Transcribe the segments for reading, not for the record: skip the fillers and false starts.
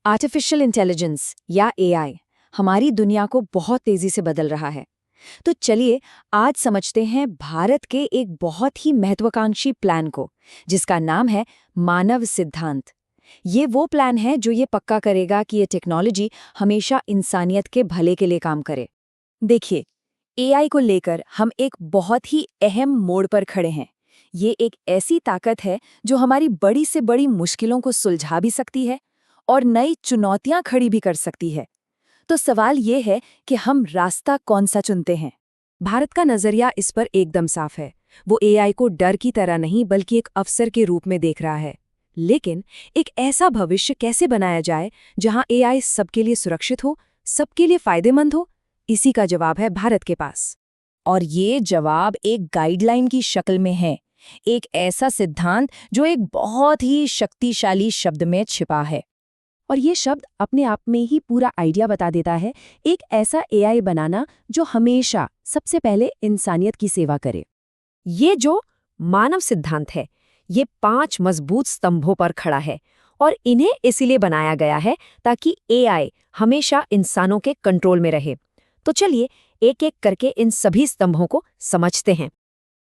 Artificial intelligence या AI हमारी दुनिया को बहुत तेजी से बदल रहा है। तो चलिए आज समझते हैं भारत के एक बहुत ही महत्वाकांक्षी प्लान को, जिसका नाम है मानव सिद्धांत। ये वो प्लान है जो ये पक्का करेगा कि ये टेक्नोलॉजी हमेशा इंसानियत के भले के लिए काम करे। देखिए, एआई को लेकर हम एक बहुत ही अहम मोड़ पर खड़े हैं। ये एक ऐसी ताकत है जो हमारी बड़ी से बड़ी मुश्किलों को सुलझा भी सकती है और नई चुनौतियां खड़ी भी कर सकती है। तो सवाल ये है कि हम रास्ता कौन सा चुनते हैं। भारत का नजरिया इस पर एकदम साफ है। वो एआई को डर की तरह नहीं बल्कि एक अवसर के रूप में देख रहा है। लेकिन एक ऐसा भविष्य कैसे बनाया जाए जहां एआई सबके लिए सुरक्षित हो, सबके लिए फायदेमंद हो? इसी का जवाब है भारत के पास। और ये जवाब एक गाइडलाइन की शक्ल में है, एक ऐसा सिद्धांत जो एक बहुत ही शक्तिशाली शब्द में छिपा है। और ये शब्द अपने आप में ही पूरा आइडिया बता देता है, एक ऐसा एआई बनाना जो हमेशा सबसे पहले इंसानियत की सेवा करे। ये जो मानव सिद्धांत है, ये 5 मजबूत स्तंभों पर खड़ा है और इन्हें इसीलिए बनाया गया है ताकि एआई हमेशा इंसानों के कंट्रोल में रहे। तो चलिए एक एक करके इन सभी स्तंभों को समझते हैं।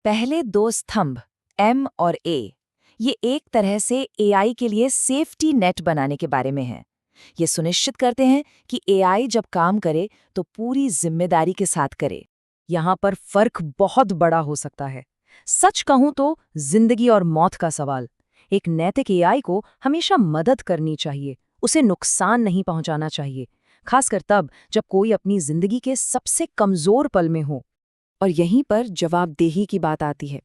पहले 2 स्तंभ एम और ए, ये एक तरह से एआई के लिए सेफ्टी नेट बनाने के बारे में है। ये सुनिश्चित करते हैं कि एआई जब काम करे तो पूरी जिम्मेदारी के साथ करे। यहाँ पर फर्क बहुत बड़ा हो सकता है। सच कहूं तो जिंदगी और मौत का सवाल। एक नैतिक एआई को हमेशा मदद करनी चाहिए, उसे नुकसान नहीं पहुंचाना चाहिए, खासकर तब जब कोई अपनी जिंदगी के सबसे कमजोर पल में हो। और यहीं पर जवाबदेही की बात आती है।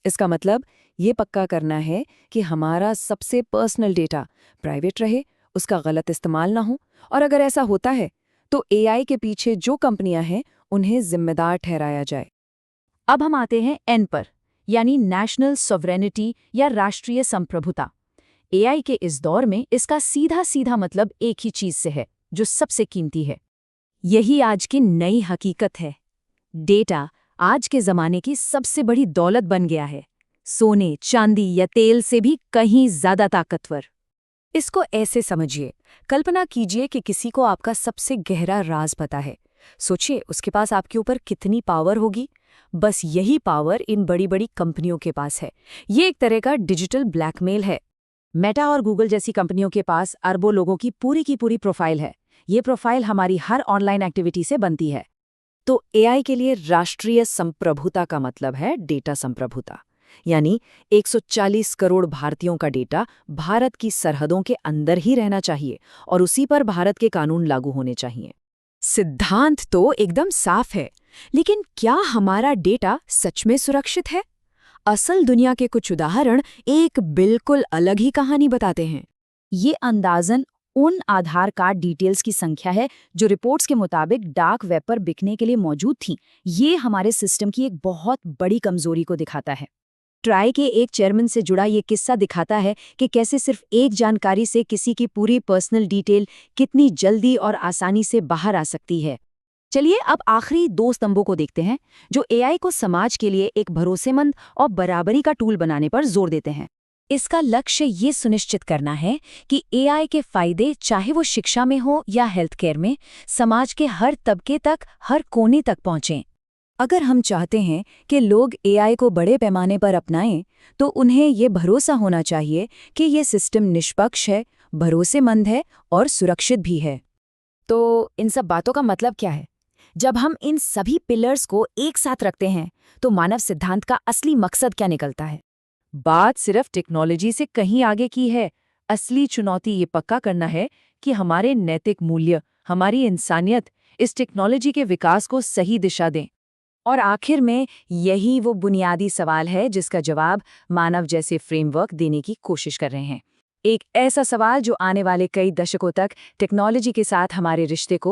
इसका मतलब ये पक्का करना है कि हमारा सबसे पर्सनल डेटा प्राइवेट रहे, उसका गलत इस्तेमाल ना हो, और अगर ऐसा होता है तो एआई के पीछे जो कंपनियां हैं उन्हें जिम्मेदार ठहराया जाए। अब हम आते हैं एन पर, यानी नेशनल सॉवरेनिटी या राष्ट्रीय संप्रभुता। एआई के इस दौर में इसका सीधा सीधा मतलब एक ही चीज से है, जो सबसे कीमती है। यही आज की नई हकीकत है। डेटा आज के जमाने की सबसे बड़ी दौलत बन गया है, सोने, चांदी या तेल से भी कहीं ज्यादा ताकतवर। इसको ऐसे समझिए, कल्पना कीजिए कि किसी को आपका सबसे गहरा राज पता है। सोचिए उसके पास आपके ऊपर कितनी पावर होगी। बस यही पावर इन बड़ी बड़ी कंपनियों के पास है। ये एक तरह का डिजिटल ब्लैकमेल है। मेटा और गूगल जैसी कंपनियों के पास अरबों लोगों की पूरी प्रोफाइल है। ये प्रोफाइल हमारी हर ऑनलाइन एक्टिविटी से बनती है। तो एआई के लिए राष्ट्रीय संप्रभुता का मतलब है डेटा संप्रभुता, यानी 140 करोड़ भारतीयों का डेटा भारत की सरहदों के अंदर ही रहना चाहिए और उसी पर भारत के कानून लागू होने चाहिए। सिद्धांत तो एकदम साफ है, लेकिन क्या हमारा डेटा सच में सुरक्षित है? असल दुनिया के कुछ उदाहरण एक बिल्कुल अलग ही कहानी बताते हैं। ये अंदाजन उन आधार कार्ड डिटेल्स की संख्या है जो रिपोर्ट्स के मुताबिक डार्क वेब पर बिकने के लिए मौजूद थीं। ये हमारे सिस्टम की एक बहुत बड़ी कमजोरी को दिखाता है। ट्राई के एक चेयरमैन से जुड़ा ये किस्सा दिखाता है कि कैसे सिर्फ एक जानकारी से किसी की पूरी पर्सनल डिटेल कितनी जल्दी और आसानी से बाहर आ सकती है। चलिए अब आखिरी 2 स्तंभों को देखते हैं, जो एआई को समाज के लिए एक भरोसेमंद और बराबरी का टूल बनाने पर जोर देते हैं। इसका लक्ष्य ये सुनिश्चित करना है कि एआई के फायदे, चाहे वो शिक्षा में हो या हेल्थ केयर में, समाज के हर तबके तक, हर कोने तक पहुंचें। अगर हम चाहते हैं कि लोग एआई को बड़े पैमाने पर अपनाएं, तो उन्हें ये भरोसा होना चाहिए कि ये सिस्टम निष्पक्ष है, भरोसेमंद है और सुरक्षित भी है। तो इन सब बातों का मतलब क्या है? जब हम इन सभी पिलर्स को एक साथ रखते हैं, तो मानव सिद्धांत का असली मकसद क्या निकलता है? बात सिर्फ टेक्नोलॉजी से कहीं आगे की है। असली चुनौती ये पक्का करना है कि हमारे नैतिक मूल्य, हमारी इंसानियत इस टेक्नोलॉजी के विकास को सही दिशा दें। और आखिर में यही वो बुनियादी सवाल है जिसका जवाब मानव जैसे फ्रेमवर्क देने की कोशिश कर रहे हैं। एक ऐसा सवाल जो आने वाले कई दशकों तक टेक्नोलॉजी के साथ हमारे रिश्ते को